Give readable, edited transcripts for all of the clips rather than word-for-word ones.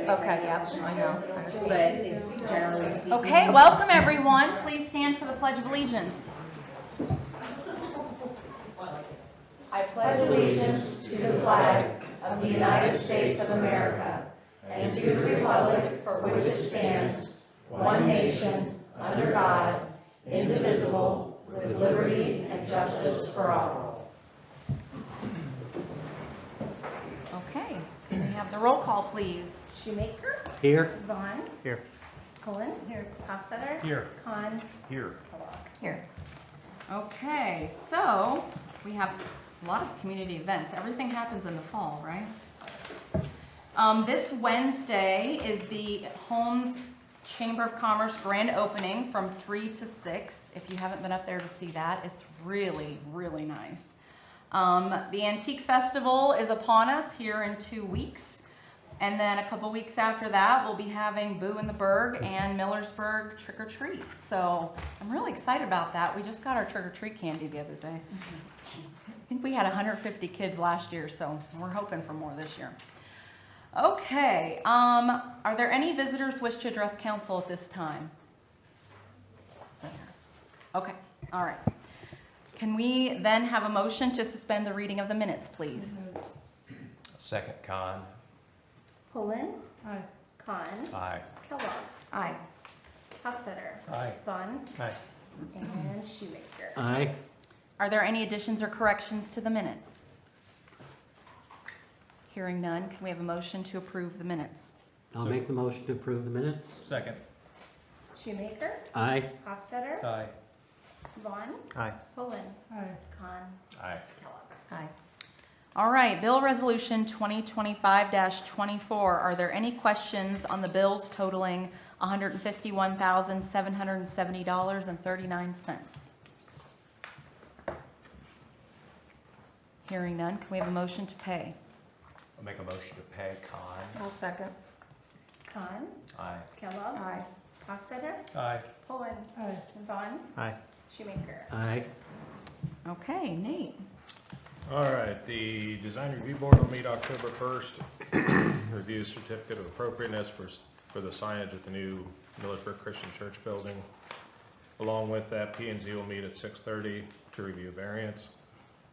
Okay, yep, I know. But generally speaking. Okay, welcome everyone. Please stand for the Pledge of Allegiance. I pledge allegiance to the flag of the United States of America and to the republic for which it stands, one nation, under God, indivisible, with liberty and justice for all. Okay, can we have the roll call, please? Shoemaker, Here. Vaughn, Here. Cullen, here, Hossetter, Here. Khan, Here. Kellogg. Here. Okay, so we have a lot of community events. Everything happens in the fall, right? This Wednesday is the Holmes Chamber of Commerce grand opening from 3 to 6. If you haven't been up there to see that, it's really, really nice. The Antique Festival is upon us here in 2 weeks. And then a couple weeks after that, we'll be having Boo in the Berg and Millersburg Trick or Treat. So I'm really excited about that. We just got our trick or treat candy the other day. I think we had 150 kids last year, so we're hoping for more this year. Okay, are there any visitors wish to address council at this time? Okay, all right. Can we then have a motion to suspend the reading of the minutes, please? Second, Khan. Cullen, Aye. Khan, Aye. Kellogg, Aye. Hossetter, Aye. Vaughn, Aye. and Shoemaker. Aye. Are there any additions or corrections to the minutes? Hearing none, can we have a motion to approve the minutes? I'll make the motion to approve the minutes. Second. Shoemaker, Aye. Hossetter, Aye. Vaughn, Aye. Cullen, Khan, Aye. Kellogg. Aye. All right, Bill Resolution 2025-24. Are there any questions on the bills totaling $151,770.39? Hearing none, can we have a motion to pay? I'll make a motion to pay Khan. I'll second. Khan, Aye. Kellogg, Aye. Hossetter, Aye. Cullen, Vaughn, Aye. Shoemaker. Aye. Okay, Nate. All right, the design review board will meet October 1st. Review certificate of appropriateness for the signage at the new Millersburg Christian Church building. Along with that, P&Z will meet at 6:30 to review variance.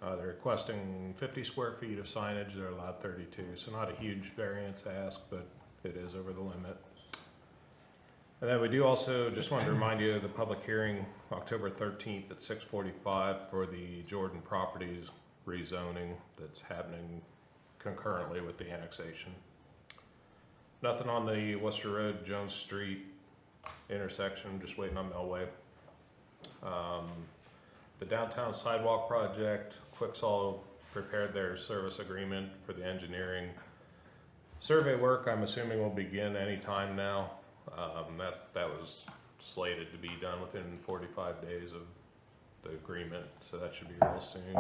They're requesting 50 square feet of signage. They're allowed 32, so not a huge variance ask, but it is over the limit. And then we do also, just wanted to remind you of the public hearing, October 13th at 6:45 for the Jordan Properties rezoning that's happening concurrently with the annexation. Nothing on the Worcester Road, Jones Street intersection, just waiting on Melway. The downtown sidewalk project, Quicksall prepared their service agreement for the engineering. Survey work, I'm assuming, will begin any time now. That was slated to be done within 45 days of the agreement, so that should be real soon.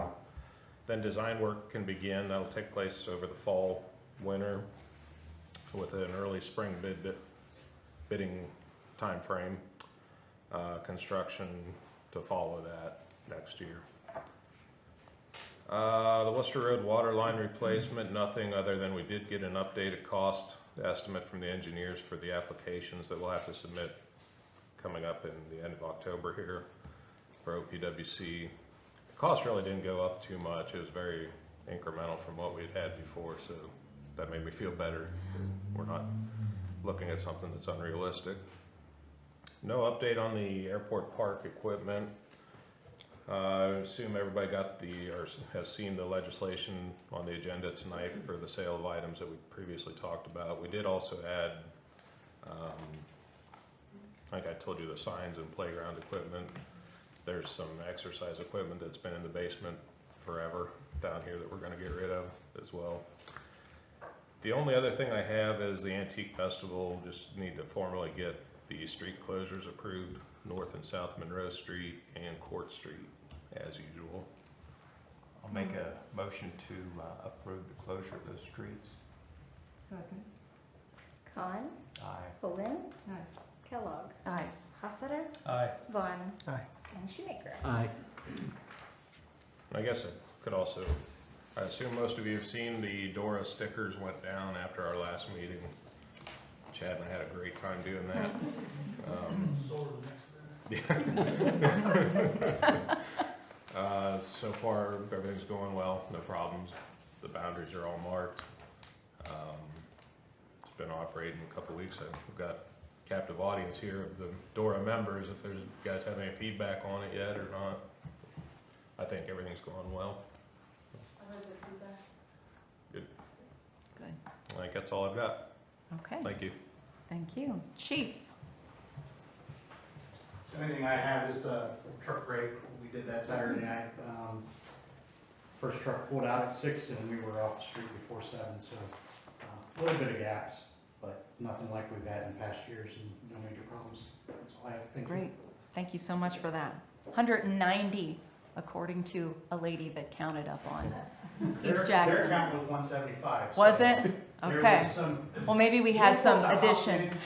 Then design work can begin. That'll take place over the fall, winter, with an early spring bidding time frame. Construction to follow that next year. The Worcester Road water line replacement, nothing other than we did get an updated cost estimate from the engineers for the applications that we'll have to submit coming up in the end of October here for OPWC. The cost really didn't go up too much. It was very incremental from what we'd had before, so that made me feel better. We're not looking at something that's unrealistic. No update on the airport park equipment. I assume everybody got or has seen the legislation on the agenda tonight for the sale of items that we previously talked about. We did also add, I think I told you, the signs and playground equipment. There's some exercise equipment that's been in the basement forever down here that we're going to get rid of as well. The only other thing I have is the Antique Festival. Just need to formally get the street closures approved, North and South Monroe Street and Court Street, as usual. I'll make a motion to approve the closure of those streets. Second. Khan, Aye. Cullen, Aye. Kellogg, Aye. Hossetter, Aye. Vaughn, Aye. and Shoemaker. Aye. I guess I could also, I assume most of you have seen the Dora stickers went down after our last meeting. Chad and I had a great time doing that. So far, everything's going well, no problems. The boundaries are all marked. It's been operating a couple weeks. I've got captive audience here of the DORA members, if there's, you guys have any feedback on it yet or not. I think everything's going well. Good. Good. I think that's all I've got. Okay, Thank you. thank you. Chief? The only thing I have is a truck break. We did that Saturday night. First truck pulled out at 6 and we were off the street before 7, so a little bit of gaps, but nothing like we've had in past years and no major problems. That's all I have. Thank you. Great. Thank you so much for that. 190, according to a lady that counted up on East Their Jackson. count was 175. Was so it? there Okay. was some- Well, maybe we had some addition.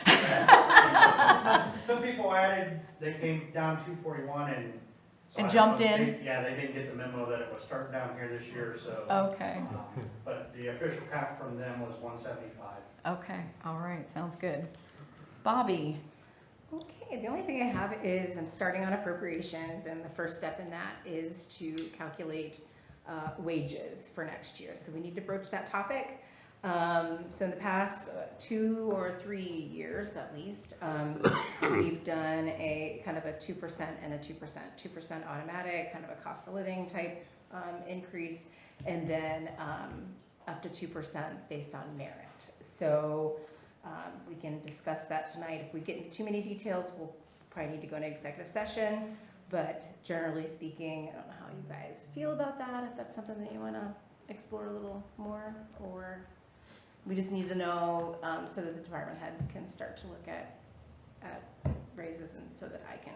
Some people added, they came down 241 and. so And I don't jumped know, in? Yeah, they didn't get the memo that it was starting down here this year, so. Okay, But the official count from them was 175. okay, all right, sounds good. Bobby? Okay, the only thing I have is I'm starting on appropriations, and the first step in that is to calculate wages for next year. So we need to broach that topic. So in the past 2 or 3 years at least, we've done a kind of a 2% and a 2% automatic, kind of a cost of living type increase, and then up to 2% based on merit. So we can discuss that tonight. If we get into too many details, we'll probably need to go into executive session. But generally speaking, I don't know how you guys feel about that, if that's something that you want to explore a little more, or we just need to know so that the department heads can start to look at raises, and so that I can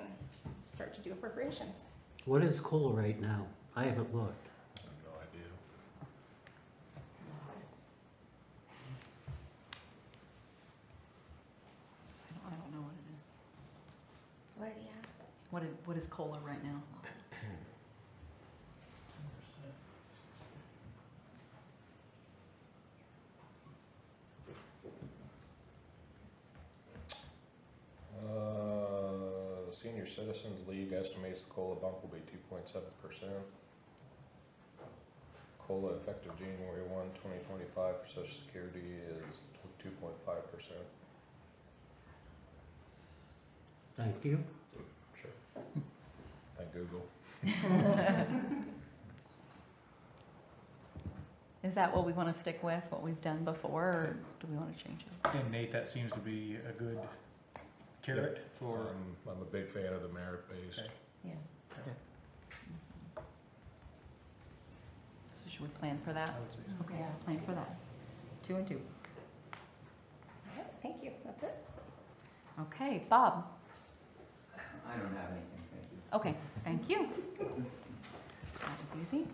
start to do appropriations. What is COLA right now? I haven't looked. I have no idea. I don't know what it is. What did he ask? What is COLA right now? Senior Citizens League estimates the COLA bump will be 2.7%. COLA effective January 1, 2025 for Social Security is 2.5%. Thank you. Sure. Thank Google. Is that what we want to stick with, what we've done before, or do we want to change it? And Nate, that seems to be a good carrot for, I'm a big fan of the merit-based. Okay. Yeah. So should we plan for that? I would say so. Okay, plan for that. 2 and 2. All right, thank you, that's it. Okay, Bob? I don't have anything, thank you. Okay, thank you. That was easy.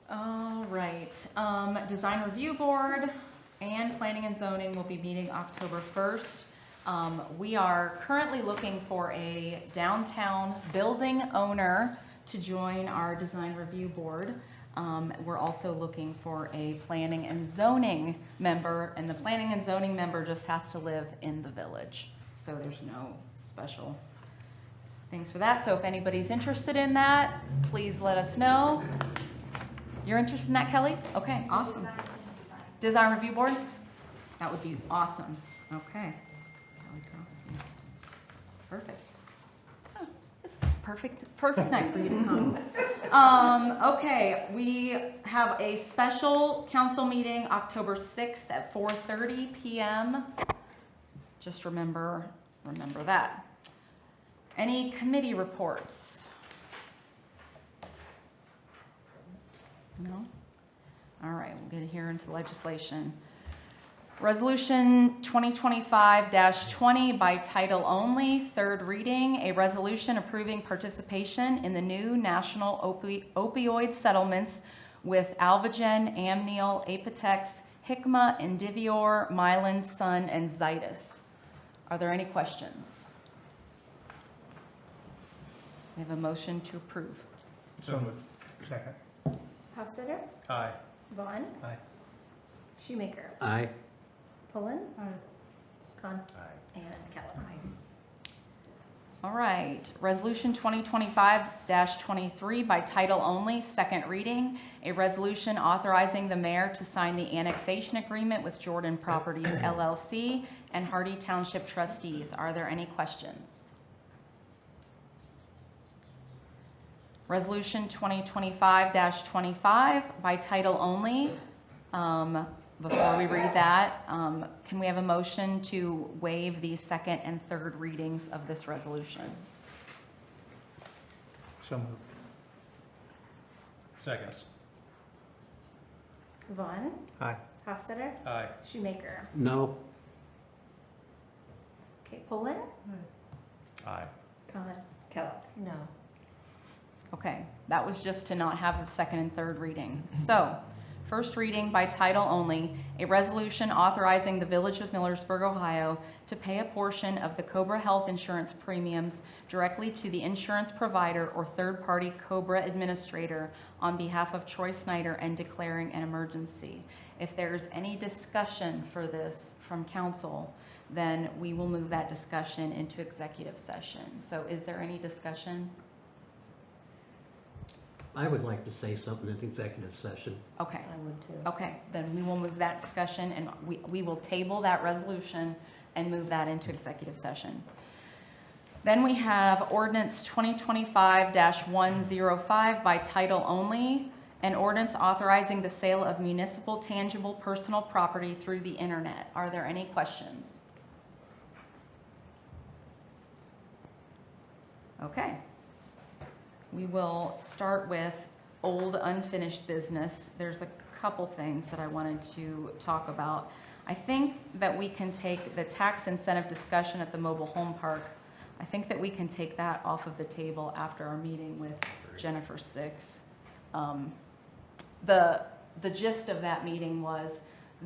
All right, Design Review Board and Planning and Zoning will be meeting October 1st. We are currently looking for a downtown building owner to join our Design Review Board. We're also looking for a Planning and Zoning member, and the Planning and Zoning member just has to live in the village. So there's no special things for that. So if anybody's interested in that, please let us know. You're interested in that, Kelly? Okay, awesome. Design Review Board? That would be awesome. Okay. Kelly Crosby. Perfect. Oh, this is perfect night for you to come. Okay, we have a special council meeting October 6th at 4:30 p.m. Just remember that. Any committee reports? No? All right, we'll get here into legislation. Resolution 2025-20 by title only, third reading, a resolution approving participation in the new national opioid settlements with Alvogen, Amneal, Apotex, Hikma, Indivior, Mylan, Sun, and Zydus. Are there any questions? We have a motion to approve. So moved. Second. Hofstadter? Aye. Vaughn? Aye. Shoemaker? Aye. Pullen? Khan, Aye. and Keller. All right, Resolution 2025-23 by title only, second reading. A resolution authorizing the mayor to sign the annexation agreement with Jordan Properties LLC and Hardy Township trustees. Are there any questions? Resolution 2025-25 by title only. Before we read that, can we have a motion to waive the second and third readings of this resolution? So moved. Second. Vaughn, Aye. Hostetter, Aye. Shoemaker. No, Okay, Poland, Aye. Khan, Keller. No. Okay, that was just to not have the second and third reading. So, first reading by title only, a resolution authorizing the Village of Millersburg, Ohio to pay a portion of the Cobra Health Insurance premiums directly to the insurance provider or third-party Cobra administrator on behalf of Troy Snyder and declaring an emergency. If there's any discussion for this from council, then we will move that discussion into executive session. So is there any discussion? I would like to say something in executive session. Okay. I would too. Okay, then we will move that discussion and we will table that resolution and move that into executive session. Then we have ordinance 2025-105 by title only, an ordinance authorizing the sale of municipal tangible personal property through the internet. Are there any questions? Okay. We will start with old unfinished business. There's a couple things that I wanted to talk about. I think that we can take the tax incentive discussion at the mobile home park. I think that we can take that off of the table after our meeting with Jennifer Six. The gist of that meeting was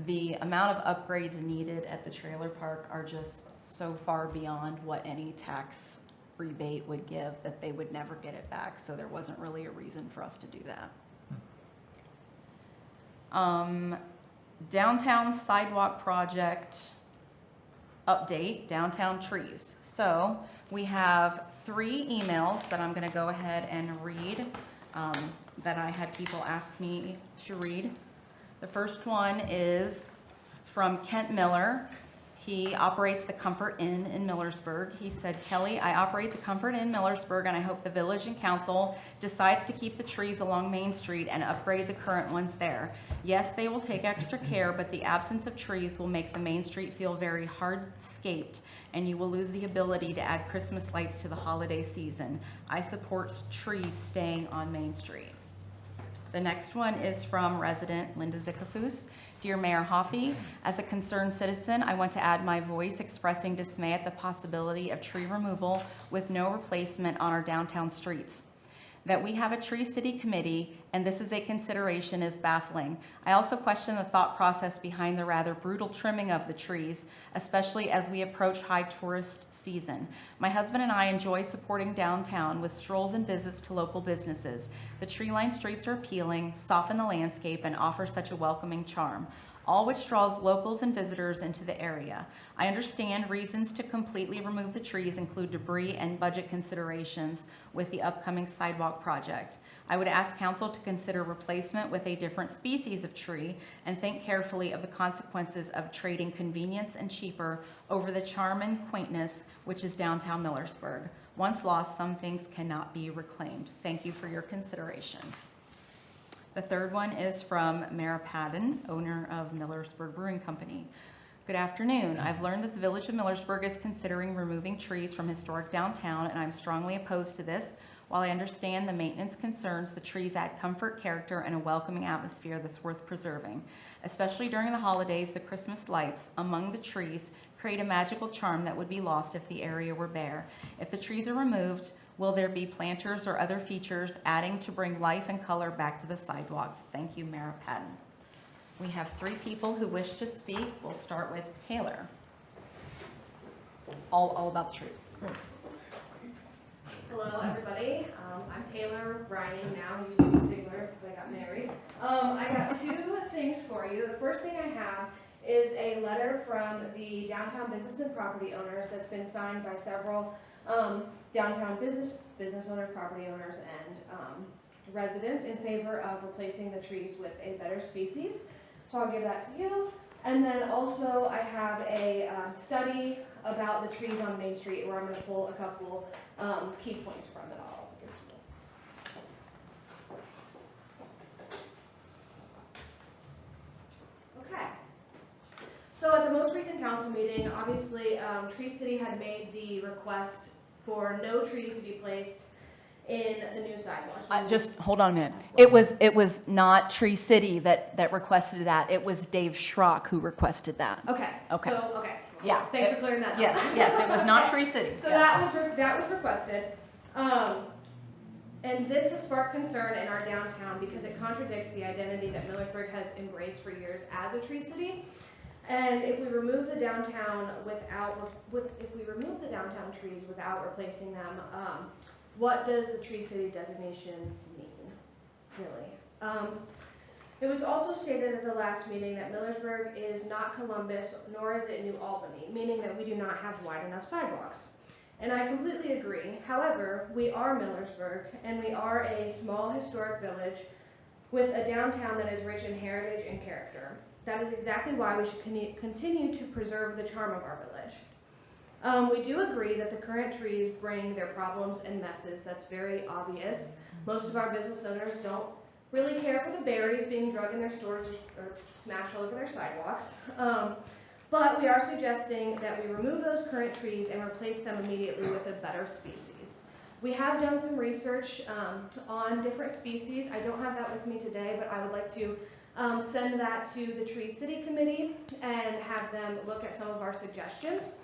the amount of upgrades needed at the trailer park are just so far beyond what any tax rebate would give that they would never get it back, so there wasn't really a reason for us to do that. Downtown sidewalk project update, downtown trees. So we have 3 emails that I'm going to go ahead and read that I had people ask me to read. The first one is from Kent Miller. He operates the Comfort Inn in Millersburg. He said, Kelly, I operate the Comfort Inn Millersburg, and I hope the village and council decides to keep the trees along Main Street and upgrade the current ones there. Yes, they will take extra care, but the absence of trees will make the Main Street feel very hardscaped, and you will lose the ability to add Christmas lights to the holiday season. I support trees staying on Main Street. The next one is from resident Linda Zickafus. Dear Mayor Hoffy, as a concerned citizen, I want to add my voice expressing dismay at the possibility of tree removal with no replacement on our downtown streets. That we have a Tree City Committee, and this is a consideration, is baffling. I also question the thought process behind the rather brutal trimming of the trees, especially as we approach high tourist season. My husband and I enjoy supporting downtown with strolls and visits to local businesses. The tree-lined streets are appealing, soften the landscape, and offer such a welcoming charm, all which draws locals and visitors into the area. I understand reasons to completely remove the trees include debris and budget considerations with the upcoming sidewalk project. I would ask council to consider replacement with a different species of tree and think carefully of the consequences of trading convenience and cheaper over the charm and quaintness which is downtown Millersburg. Once lost, some things cannot be reclaimed. Thank you for your consideration. The third one is from Mara Padden, owner of Millersburg Brewing Company. Good afternoon. I've learned that the Village of Millersburg is considering removing trees from historic downtown, and I'm strongly opposed to this. While I understand the maintenance concerns, the trees add comfort, character, and a welcoming atmosphere that's worth preserving. Especially during the holidays, the Christmas lights among the trees create a magical charm that would be lost if the area were bare. If the trees are removed, will there be planters or other features adding to bring life and color back to the sidewalks? Thank you, Mara Patton. We have 3 people who wish to speak. We'll start with Taylor. All about the trees. Hello, everybody. I'm Taylor Brining now. Used to be Stigler because I got married. I got 2 things for you. The first thing I have is a letter from the downtown business and property owners that's been signed by several downtown business owners, property owners, and residents in favor of replacing the trees with a better species. So I'll give that to you. And then also I have a study about the trees on Main Street where I'm going to pull a couple key points from that I'll also give to you. Okay. So at the most recent council meeting, obviously Tree City had made the request for no trees to be placed in the new sidewalks. Just hold on a minute. It was not Tree City that requested that. It was Dave Schrock who requested that. Okay. Okay. So, okay. Yeah. Thanks for clearing that up. Yes, it was not Tree City. So Yes. that was requested. And this has sparked concern in our downtown because it contradicts the identity that Millersburg has embraced for years as a tree city. And if we remove the downtown trees without replacing them, what does the tree city designation mean, really? It was also stated at the last meeting that Millersburg is not Columbus, nor is it New Albany, meaning that we do not have wide enough sidewalks. And I completely agree. However, we are Millersburg, and we are a small historic village with a downtown that is rich in heritage and character. That is exactly why we should continue to preserve the charm of our village. We do agree that the current trees bring their problems and messes. That's very obvious. Most of our business owners don't really care for the berries being drug in their stores or smashed all over their sidewalks. But we are suggesting that we remove those current trees and replace them immediately with a better species. We have done some research on different species. I don't have that with me today, but I would like to send that to the Tree City Committee and have them look at some of our suggestions.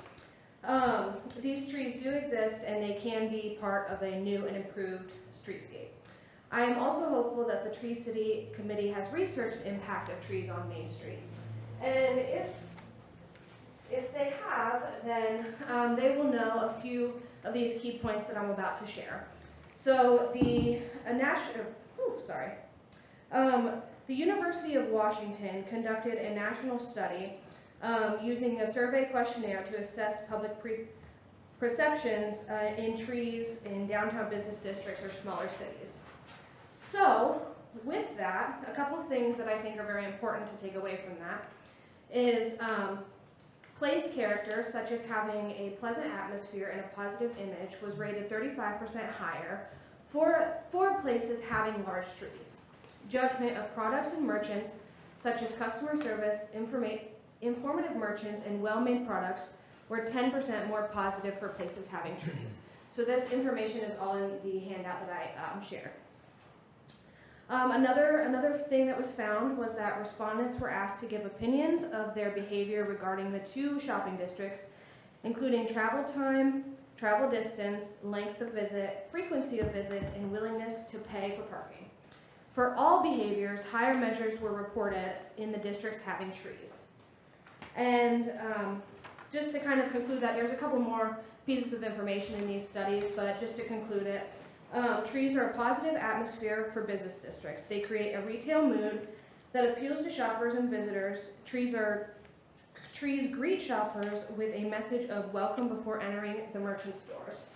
These trees do exist and they can be part of a new and improved streetscape. I am also hopeful that the Tree City Committee has researched the impact of trees on Main Street. And if they have, then they will know a few of these key points that I'm about to share. So the University of Washington conducted a national study using a survey questionnaire to assess public perceptions in trees in downtown business districts or smaller cities. So with that, a couple of things that I think are very important to take away from that is place character, such as having a pleasant atmosphere and a positive image, was rated 35% higher for places having large trees. Judgment of products and merchants, such as customer service, informative merchants, and well-made products were 10% more positive for places having trees. So this information is all in the handout that I shared. Another thing that was found was that respondents were asked to give opinions of their behavior regarding the two shopping districts, including travel time, travel distance, length of visit, frequency of visits, and willingness to pay for parking. For all behaviors, higher measures were reported in the districts having trees. And just to kind of conclude that, there's a couple more pieces of information in these studies, but just to conclude it, trees are a positive atmosphere for business districts. They create a retail mood that appeals to shoppers and visitors. Trees greet shoppers with a message of welcome before entering the merchant stores.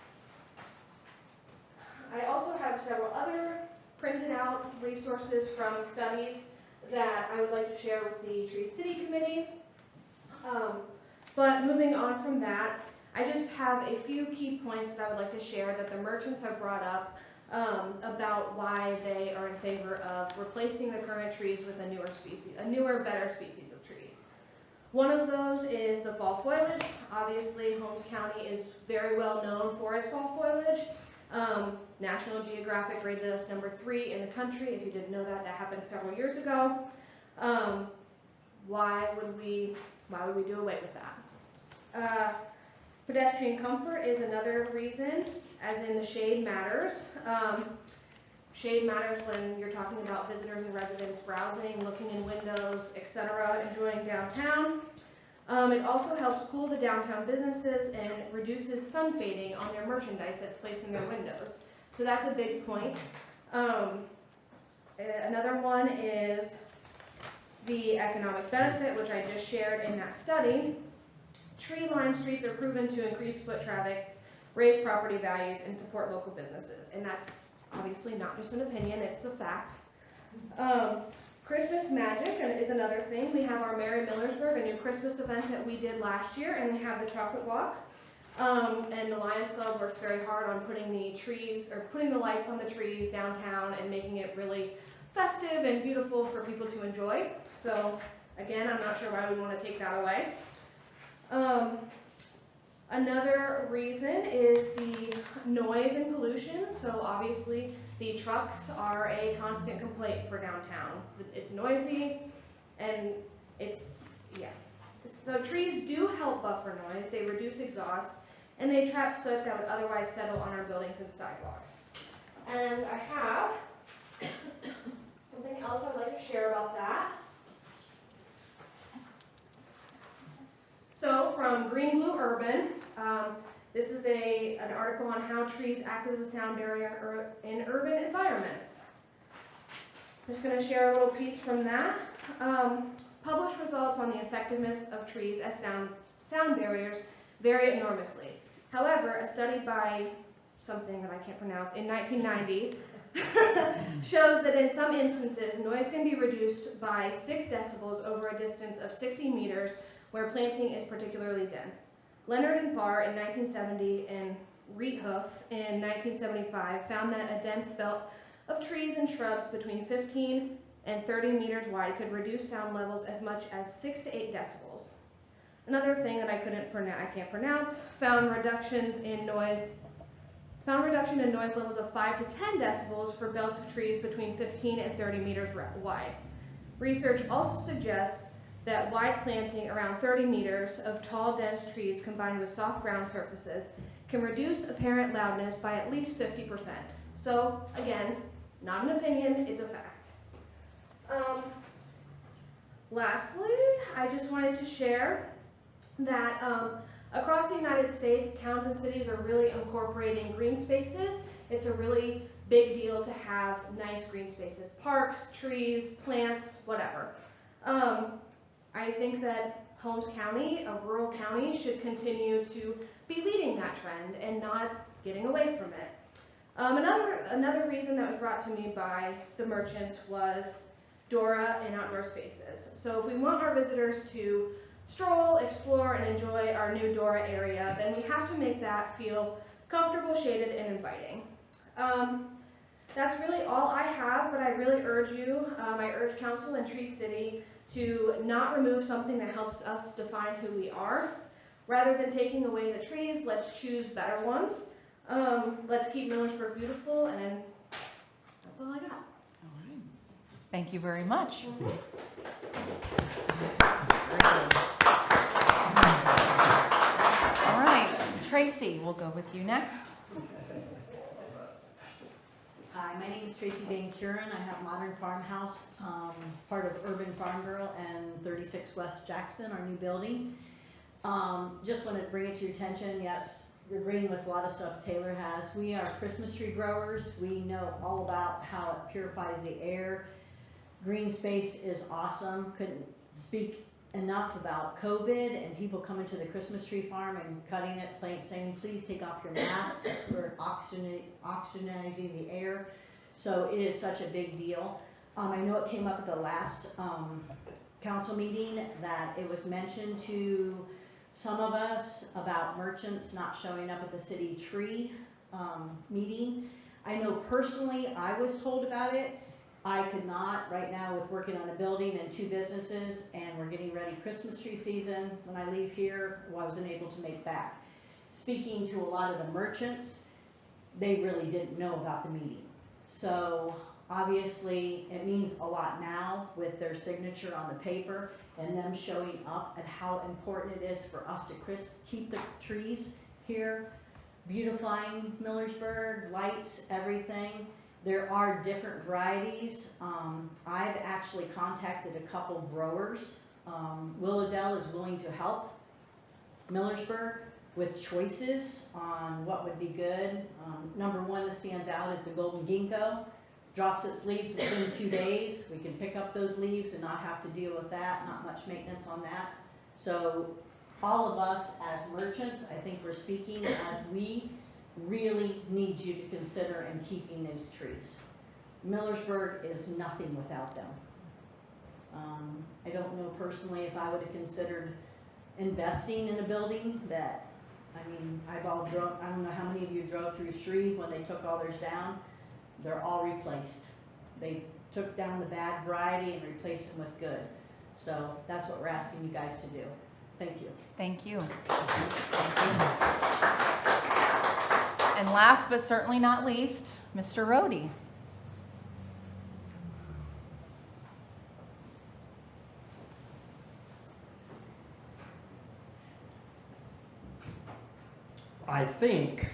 I also have several other printed out resources from studies that I would like to share with the Tree City Committee. But moving on from that, I just have a few key points that I would like to share that the merchants have brought up about why they are in favor of replacing the current trees with a newer, better species of trees. One of those is the fall foliage. Obviously, Holmes County is very well known for its fall foliage. National Geographic rated us number 3 in the country. If you didn't know that, that happened several years ago. Why would we do away with that? Pedestrian comfort is another reason, as in the shade matters. Shade matters when you're talking about visitors and residents browsing, looking in windows, etc., enjoying downtown. It also helps cool the downtown businesses and reduces sun fading on their merchandise that's placed in their windows. So that's a big point. Another one is the economic benefit, which I just shared in that study, tree-lined streets are proven to increase foot traffic, raise property values, and support local businesses. And that's obviously not just an opinion, it's a fact. Christmas magic is another thing. We have our Merry Millersburg, a new Christmas event that we did last year, and we have the chocolate walk. And the Lions Club works very hard on putting the trees, or putting the lights on the trees downtown and making it really festive and beautiful for people to enjoy. So again, I'm not sure why we want to take that away. Another reason is the noise and pollution. So obviously the trucks are a constant complaint for downtown. It's noisy and it's, yeah. So trees do help buffer noise, they reduce exhaust, and they trap soot that would otherwise settle on our buildings and sidewalks. And I have something else I'd like to share about that. So from Green Blue Urban, this is an article on how trees act as a sound barrier in urban environments. I'm just going to share a little piece from that. Published results on the effectiveness of trees as sound barriers vary enormously. However, a study by something that I can't pronounce in 1990 shows that in some instances, noise can be reduced by 6 decibels over a distance of 60 meters where planting is particularly dense. Leonard and Parr in 1970 and Riethoof in 1975 found that a dense belt of trees and shrubs between 15 and 30 meters wide could reduce sound levels as much as 6 to 8 decibels. Another thing that I can't pronounce, found reduction in noise levels of 5 to 10 decibels for belts of trees between 15 and 30 meters wide. Research also suggests that wide planting around 30 meters of tall, dense trees combined with soft ground surfaces can reduce apparent loudness by at least 50%. So again, not an opinion, it's a fact. Lastly, I just wanted to share that across the United States, towns and cities are really incorporating green spaces. It's a really big deal to have nice green spaces, parks, trees, plants, whatever. I think that Holmes County, a rural county, should continue to be leading that trend and not getting away from it. Another reason that was brought to me by the merchants was Dora and outdoor spaces. So if we want our visitors to stroll, explore, and enjoy our new Dora area, then we have to make that feel comfortable, shaded, and inviting. That's really all I have, but I really urge you, I urge council and Tree City to not remove something that helps us define who we are. Rather than taking away the trees, let's choose better ones. Let's keep Millersburg beautiful, and that's all I got. Thank you very much. All right, Tracy, we'll go with you next. Hi, my name is Tracy Van Kuren. I have Modern Farmhouse, part of Urban Farm Girl, and 36 West Jackson, our new building. Just wanted to bring it to your attention. Yes, you're agreeing with a lot of stuff Taylor has. We are Christmas tree growers. We know all about how it purifies the air. Green space is awesome. Couldn't speak enough about COVID and people coming to the Christmas tree farm and cutting it, saying, please take off your mask. We're oxygenizing the air. So it is such a big deal. I know it came up at the last council meeting that it was mentioned to some of us about merchants not showing up at the city tree meeting. I know personally I was told about it. I could not right now with working on a building and 2 businesses, and we're getting ready Christmas tree season. When I leave here, I wasn't able to make back. Speaking to a lot of the merchants, they really didn't know about the meeting. So obviously it means a lot now with their signature on the paper and them showing up and how important it is for us to keep the trees here, beautifying Millersburg, lights, everything. There are different varieties. I've actually contacted a couple growers. Willowdale is willing to help Millersburg with choices on what would be good. Number 1 that stands out is the golden ginkgo. drops its leaves within 2 days, we can pick up those leaves and not have to deal with that, not much maintenance on that. So all of us as merchants, I think we're speaking as we really need you to consider in keeping those trees. Millersburg is nothing without them. I don't know personally if I would have considered investing in a building that, I mean, I don't know how many of you drove through Shreve when they took all theirs down. They're all replaced. They took down the bad variety and replaced them with good. So that's what we're asking you guys to do. Thank you. Thank you. And last but certainly not least, Mr. Rohde. I think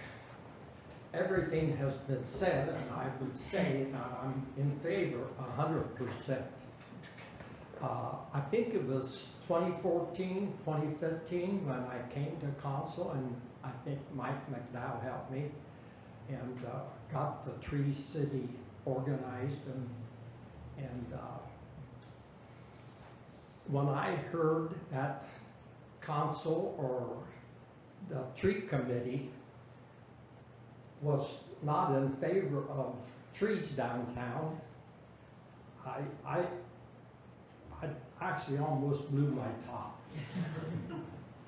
everything has been said, and I would say that I'm in favor 100%. I think it was 2014, 2015 when I came to council, and I think Mike McDowell helped me and got the Tree City organized. And when I heard that council or the tree committee was not in favor of trees downtown, I actually almost blew my top.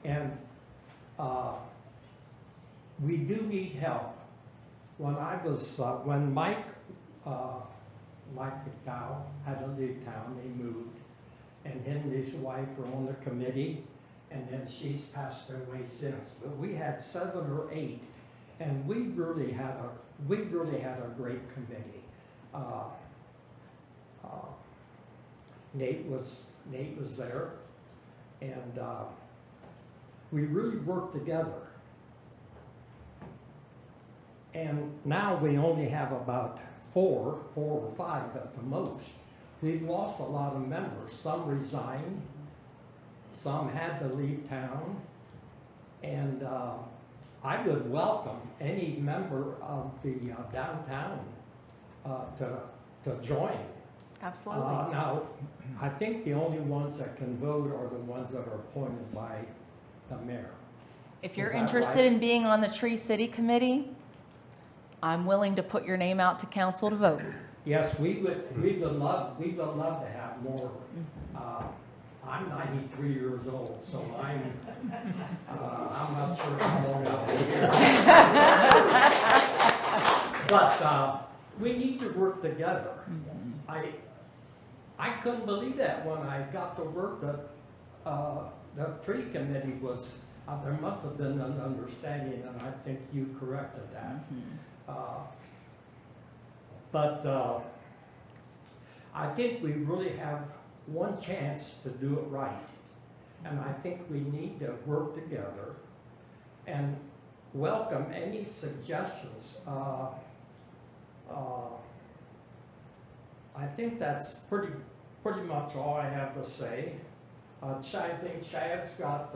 And we do need help. When Mike McDowell had to leave town, they moved, and him and his wife were on the committee, and then she's passed away since. But we had 7 or 8, and we really had a great committee. Nate was there, and we really worked together. And now we only have about 4 or 5 at the most. We've lost a lot of members. Some resigned, some had to leave town, and I would welcome any member of the downtown to join. Absolutely. Now, I think the only ones that can vote are the ones that are appointed by the mayor. If you're Is that interested right? in being on the Tree City Committee, I'm willing to put your name out to council to vote. Yes, we would love to have more. I'm 93 years old, so I'm not sure how long I'll be here. But we need to work together. I couldn't believe that when I got to work that the tree committee was, there must have been an understanding, and I think you corrected that. But I think we really have one chance to do it right. And I think we need to work together and welcome any suggestions. I think that's pretty much all I have to say. I think Chad's got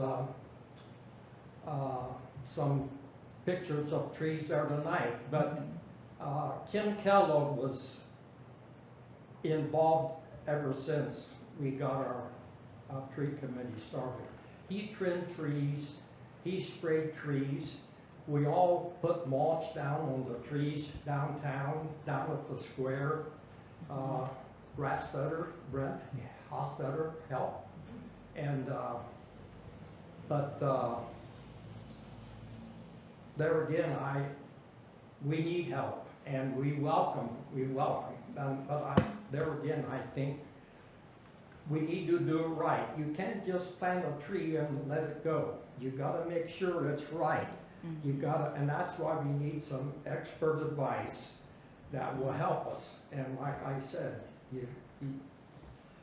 some pictures of trees there tonight, but Kim Kellogg was involved ever since we got our tree committee started. He trimmed trees, he sprayed trees. We all put mulch down on the trees downtown, down at the square. Brent Hostetler helped. And, there again, we need help, and we welcome. There again, I think we need to do it right. You can't just plant a tree and let it go. You gotta make sure it's right. And that's why we need some expert advice that will help us. And like I said,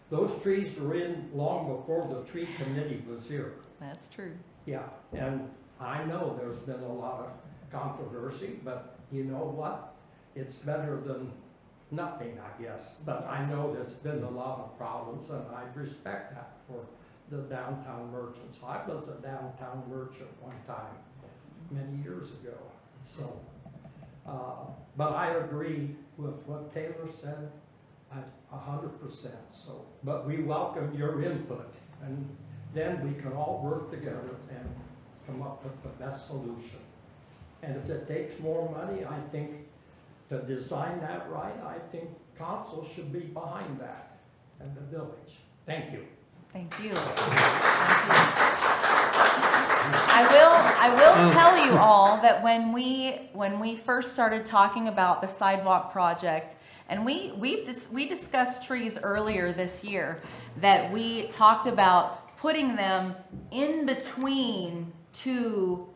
those trees were in long before the tree committee was here. That's true. Yeah, and I know there's been a lot of controversy, but you know what? It's better than nothing, I guess. But I know there's been a lot of problems, and I respect that for the downtown merchants. I was a downtown merchant one time, many years ago. So But I agree with what Taylor said, 100%. So, but we welcome your input, and then we can all work together and come up with the best solution. And if it takes more money, I think to design that right, I think council should be behind that and the village. Thank you. Thank you. I will tell you all that when we first started talking about the sidewalk project, and we discussed trees earlier this year, that we talked about putting them in between two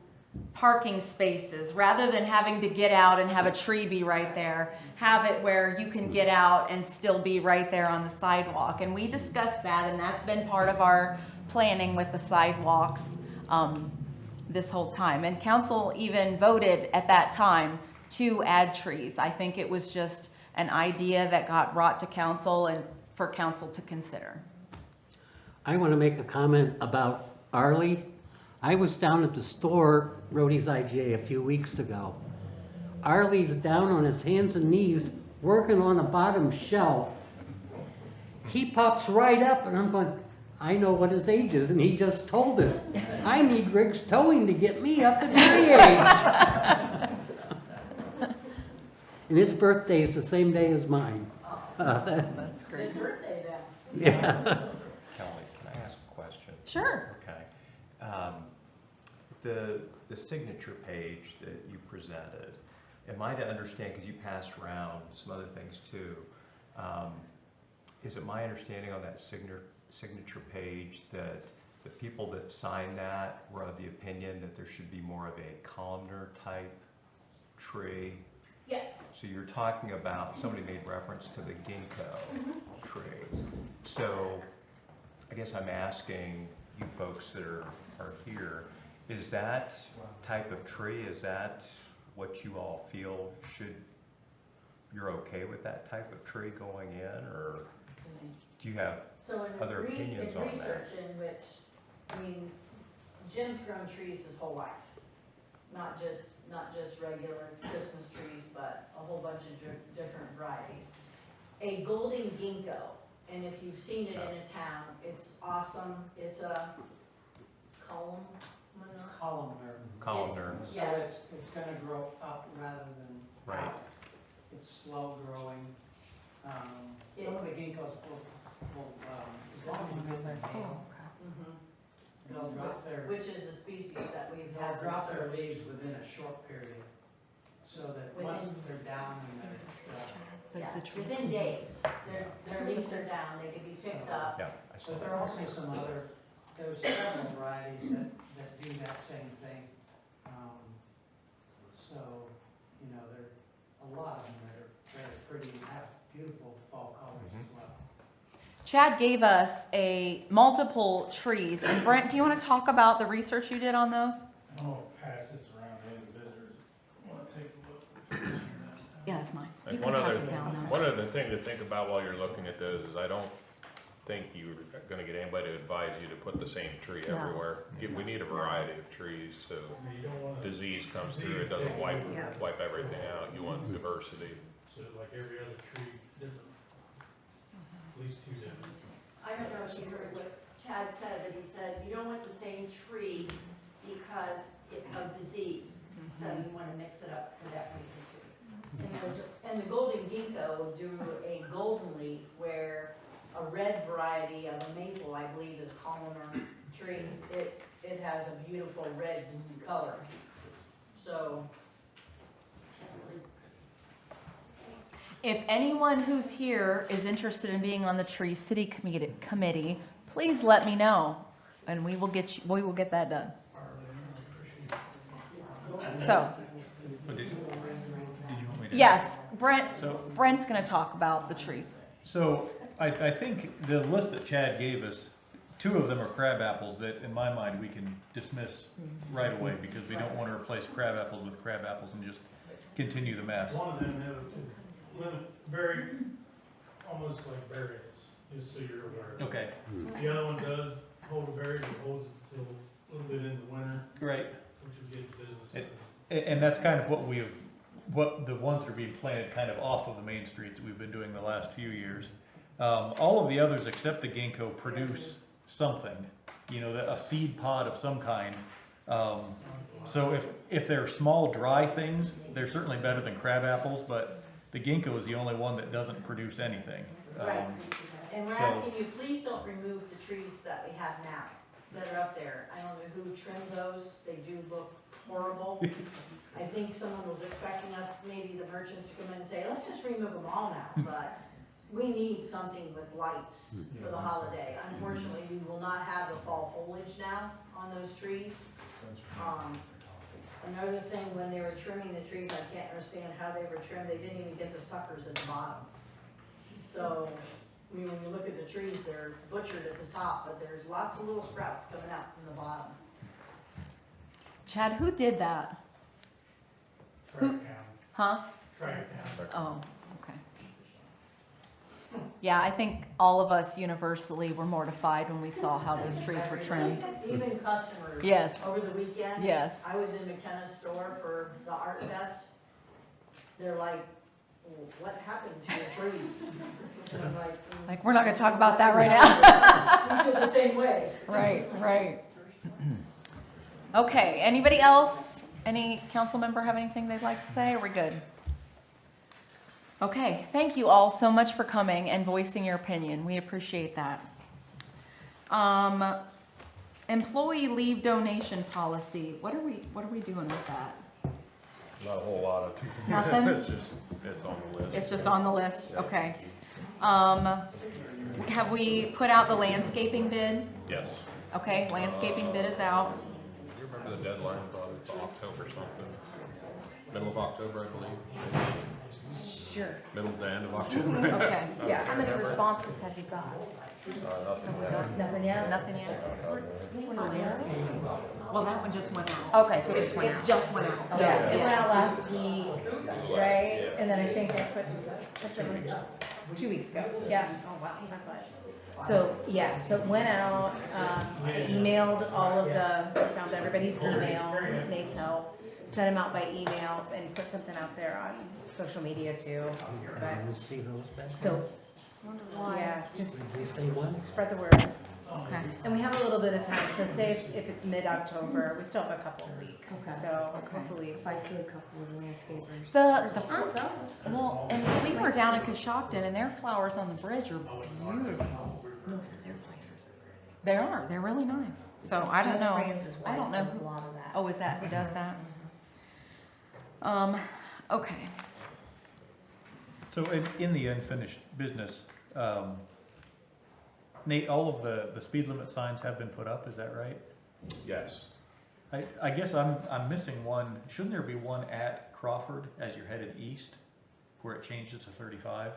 parking spaces rather than having to get out and have a tree be right there. Have it where you can get out and still be right there on the sidewalk. And we discussed that, and that's been part of our planning with the sidewalks this whole time. And council even voted at that time to add trees. I think it was just an idea that got brought to council and for council to consider. I want to make a comment about Arlie. I was down at the store, Rhodey's IGA, a few weeks ago. Arlie's down on his hands and knees working on the bottom shelf. He pops right up and I'm going, I know what his age is, and he just told us, I need Rick's towing to get me up at my age. And his birthday is the same day as mine. That's great. Good birthday then. Yeah. Kelly, can I ask a question? Sure. Okay. The signature page that you presented, am I to understand, because you passed around some other things too, is it my understanding on that signature page that the people that signed that were of the opinion that there should be more of a columnar type tree? Yes. So you're talking about, somebody made reference to the ginkgo tree. So I guess I'm asking you folks that are here, is that type of tree, is that what you all feel you're okay with that type of tree going in, or do you have So in other opinions on that? research in which, I mean, Jim's grown trees his whole life. Not just regular Christmas trees, but a whole bunch of different varieties. A golden ginkgo, and if you've seen it in a town, it's awesome. It's a columnar. Columnar. It's- Yes. It's gonna grow up rather than Right. out. It's slow growing. Some of the ginkgos will, as long as you give them hail, Mhm. they'll drop their, Which is the species that we've they'll had drop their researched. leaves within a short period. So that once they're down and they're, Yeah, within days, their leaves are down, they can be picked up. Yeah, I saw but that. there are also some other, there's several varieties that do that same thing. So, you know, there are a lot of them that are very pretty and have beautiful fall colors as well. Chad gave us multiple trees, and Brent, do you want to talk about the research you did on those? I'm gonna pass this around to any visitors. Want to take a look? Yeah, that's mine. Like You can one pass other, it down now. one other thing to think about while you're looking at those is I don't think you're gonna get anybody to advise you to put the same tree No. everywhere. We need a variety of trees, so disease comes through, it doesn't wipe everything out. You want diversity. So like every other tree, different, at least two different. I don't know if you heard what Chad said, but he said you don't want the same tree because of disease. So you want to mix it up for that reason too. And the golden ginkgo do a golden leaf where a red variety of a maple, I believe, is columnar tree. It has a beautiful red color. So, If anyone who's here is interested in being on the Tree City Committee, please let me know, and we will get that done. So, yes, Brent's going to talk about the trees. So I think the list that Chad gave us, two of them are crab apples that in my mind we can dismiss right away because we don't want to replace crab apples with crab apples and just continue the mess. One of them is very, almost like berries, just so you're aware. Okay, The other one does hold a berry, but holds it till a little bit into winter, great. which would get the business. And that's kind of what the ones that are being planted kind of off of the main streets that we've been doing the last few years. All of the others except the ginkgo produce something, a seed pod of some kind. So if they're small, dry things, they're certainly better than crab apples, but the ginkgo is the only one that doesn't produce anything. Right. And we're so- asking you, please don't remove the trees that we have now, that are up there. I don't know who trimmed those, they do look horrible. I think someone was expecting us, maybe the merchants, to come in and say, let's just remove them all now, but we need something with lights for the holiday. Unfortunately, we will not have the fall foliage now on those trees. Another thing, when they were trimming the trees, I can't understand how they were trimmed, they didn't even get the suckers at the bottom. So, when you look at the trees, they're butchered at the top, but there's lots of little sprouts coming out from the bottom. Chad, who did that? Tri-Town. Huh? Tri-Town. Oh, okay. Yeah, I think all of us universally were mortified when we saw how those trees were trimmed. Even customers. Yes. Over the weekend. Yes. I was in McKenna's store for the art fest. They're like, well, what happened to your trees? And I'm Like, we're not gonna talk about that right now. We feel the same way. Right. Okay, anybody else? Any council member have anything they'd like to say? Are we good? Okay, thank you all so much for coming and voicing your opinion. We appreciate that. Employee leave donation policy. What are we doing with that? Not a whole lot of. Nothing? It's on the list. It's just on the list, okay. Have we put out the landscaping bid? Yes. Okay, landscaping bid is out. Do you remember the deadline, probably October something? Middle of October, I believe. Sure. Middle to end of October. Okay. Yeah. How many responses have you got? Nothing. Nothing yet? Nothing yet? Well, that one just went out. Okay, so it just went out. It just went out. So, Yeah, it went yeah. out last week, right? And then I think I put something 2 weeks ago. Yeah. Oh, wow. Time flies. So, yeah, so it went out, I emailed all of found everybody's email, with Nate's help, sent them out by email and put something out there on social media too. But, Let's see those back. so, yeah, just Did they say when? spread the word. Okay. And we have a little bit of time, so say if it's mid-October, we still have a couple of weeks. Okay. So Okay. hopefully if I see a couple of landscapers. The well, and we were down in Coshocton and their flowers on the bridge are beautiful. They are, they're really nice. So I don't know. I don't know. Does a lot of that. Oh, is that who does that? Okay. So in the unfinished business, Nate, all of the speed limit signs have been put up, is that right? Yes. I guess I'm missing one. Shouldn't there be one at Crawford as you're headed east, where it changes to 35?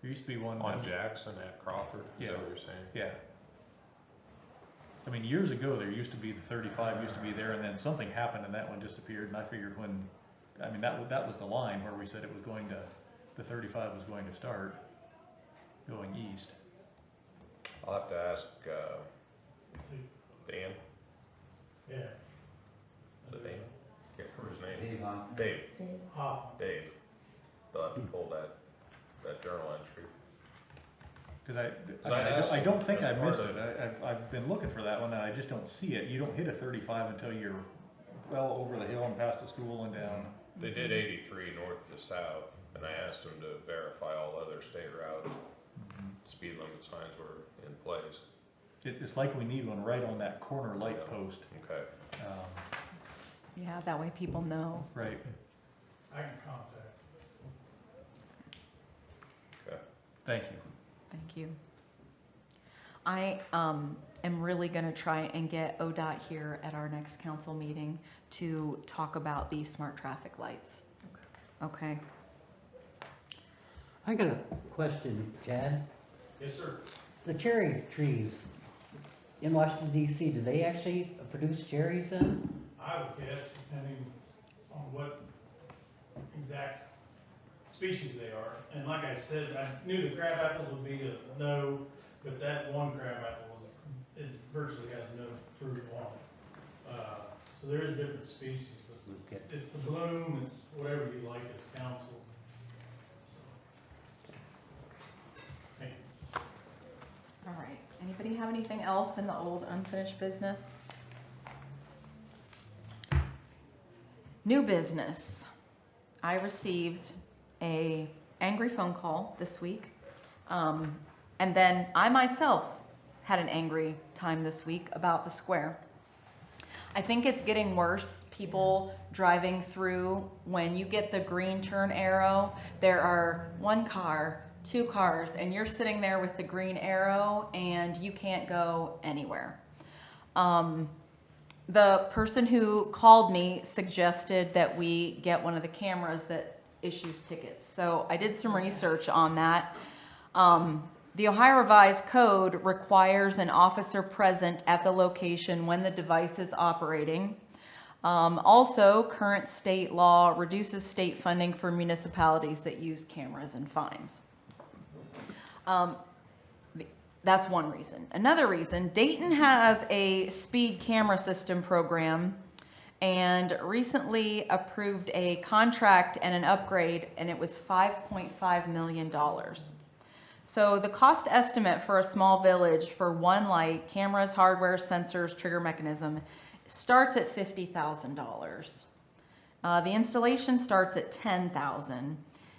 There used to be one. On Jackson at Crawford, is that what you're saying? Yeah. I mean, years ago, there used to be the 35 used to be there, and then something happened and that one disappeared, and I figured that was the line where we said it was going to, the 35 was going to start going east. I'll have to ask, Dan. Yeah. Is it Dan? Can't remember his name. Dave Hoffman. Dave. Hoffman. Dave. They'll have to pull that journal entry. Because I asked I don't him think I as missed part it. I've been looking for that one and I just don't see it. You don't hit a 35 until you're well over the hill and past the school and down. They did 83 north to south, and I asked them to verify all other state route speed limit signs were in place. It's like we need one right on that corner light post. Okay. Yeah, that way people know. Right. I can contact. Okay. Thank you. Thank you. I am really gonna try and get ODOT here at our next council meeting to talk about these smart traffic lights. Okay? I got a question, Chad. Yes, sir. The cherry trees in Washington DC, do they actually produce cherries then? I would guess, depending on what exact species they are. And like I said, I knew the crab apples would be a no, but that one crab apple it virtually has no fruit on it. So there is different species, but We'll get- it's the bloom, it's whatever you like as council. Thank you. All right, anybody have anything else in the old unfinished business? New business. I received a angry phone call this week. And then I myself had an angry time this week about the square. I think it's getting worse. People driving through, when you get the green turn arrow, there are 1 car, 2 cars, and you're sitting there with the green arrow and you can't go anywhere. The person who called me suggested that we get one of the cameras that issues tickets. So I did some research on that. The Ohio Revised Code requires an officer present at the location when the device is operating. Also, current state law reduces state funding for municipalities that use cameras and fines. That's one reason. Another reason, Dayton has a speed camera system program and recently approved a contract and an upgrade, and it was $5.5 million. So the cost estimate for a small village for one light, cameras, hardware, sensors, trigger mechanism, starts at $50,000. The installation starts at $10,000.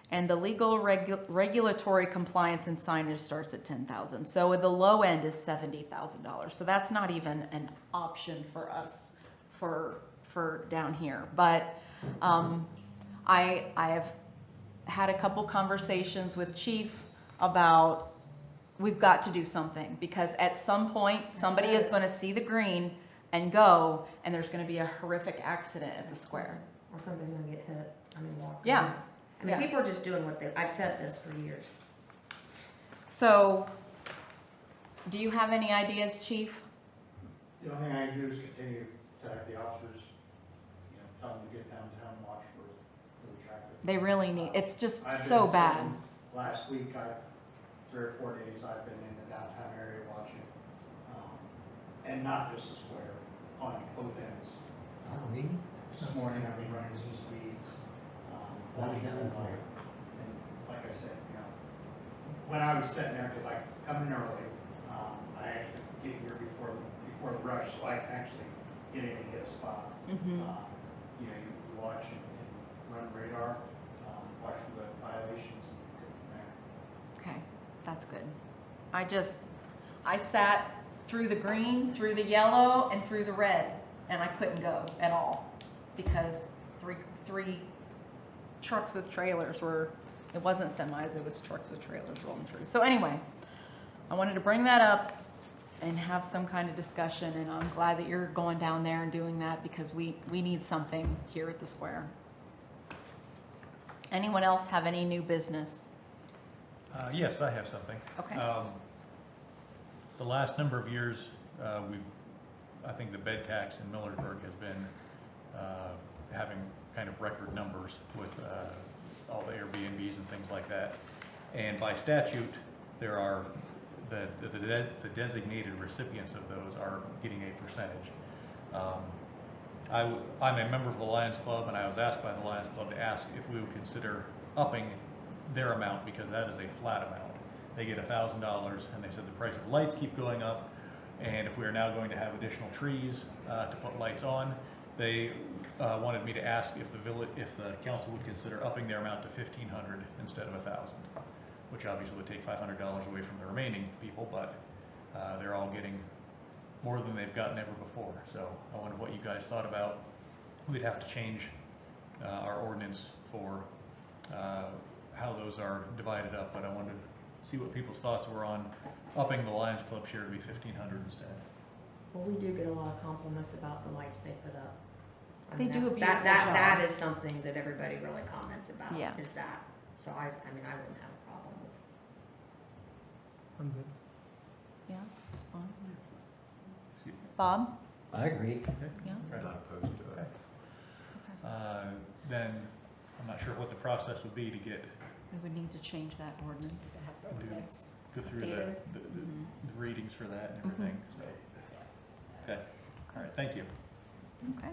And the legal regulatory compliance and signage starts at $10,000. So the low end is $70,000. So that's not even an option for us for down here. But I have had a couple conversations with Chief about we've got to do something, because at some point somebody is going to see the green and go, and there's going to be a horrific accident at the square. Or somebody's gonna get hit, I mean, walk. Yeah. I mean, Yeah. people are just doing what they, I've said this for years. So, do you have any ideas, Chief? The only thing I can do is continue to have the officers, you know, tell them to get downtown and watch for the traffic. They really need, it's just I've been so bad. sitting- Last week, 3 or 4 days, I've been in the downtown area watching, and not just the square, on both ends. This morning, I was running some speeds, watching the light, and like I said, you know, when I was sitting there, because I come in early, I actually get here before the rush, so I can actually get in and get a spot. Mhm. You know, you watch and run radar, watch for the violations, and go from there. Okay, that's good. I sat through the green, through the yellow, and through the red, and I couldn't go at all because three trucks with trailers it wasn't semis, it was trucks with trailers rolling through. So anyway, I wanted to bring that up and have some kind of discussion, and I'm glad that you're going down there and doing that, because we need something here at the square. Anyone else have any new business? Yes, I have something. Okay. The last number of years, I think the bed tax in Millersburg has been having kind of record numbers with all the Airbnbs and things like that. And by statute, there are the designated recipients of those are getting a percentage. I'm a member of the Lions Club, and I was asked by the Lions Club to ask if we would consider upping their amount, because that is a flat amount. They get $1,000, and they said the price of lights keep going up, and if we are now going to have additional trees to put lights on, they wanted me to ask if the council would consider upping their amount to $1,500 instead of $1,000, which obviously would take $500 away from the remaining people, but they're all getting more than they've gotten ever before. So I wondered what you guys thought about. We'd have to change our ordinance for how those are divided up, but I wanted to see what people's thoughts were on upping the Lions Club share to be $1,500 instead. Well, we do get a lot of compliments about the lights they put up. I They mean, do a that's- beautiful that- job. That is something that everybody really comments about, Yeah. is that. So I mean, I wouldn't have a problem with. I'm good. Yeah, fine. Bob? I agree. Yeah. I'm not opposed to it. Then I'm not sure what the process would be to get, We would need to change that ordinance. Just to have the Do- ordinance go through updated. the readings for that and everything, so. Okay, all right, thank you. Okay.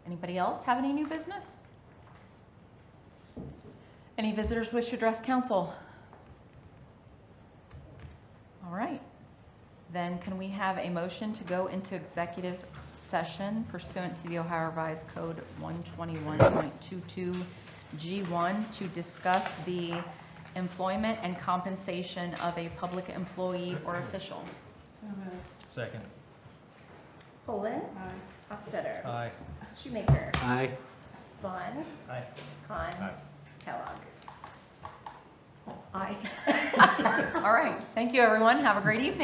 Anybody else have any new business? Any visitors wish to address council? All right. Then can we have a motion to go into executive session pursuant to the Ohio Revised Code 121.22 G1 to discuss the employment and compensation of a public employee or official? Second. Poland. Hofstadter. Aye. Shoemaker. Aye. Vaughn. Aye. Khan. Aye. Kellogg. I All right. Thank you, everyone. Have a great evening.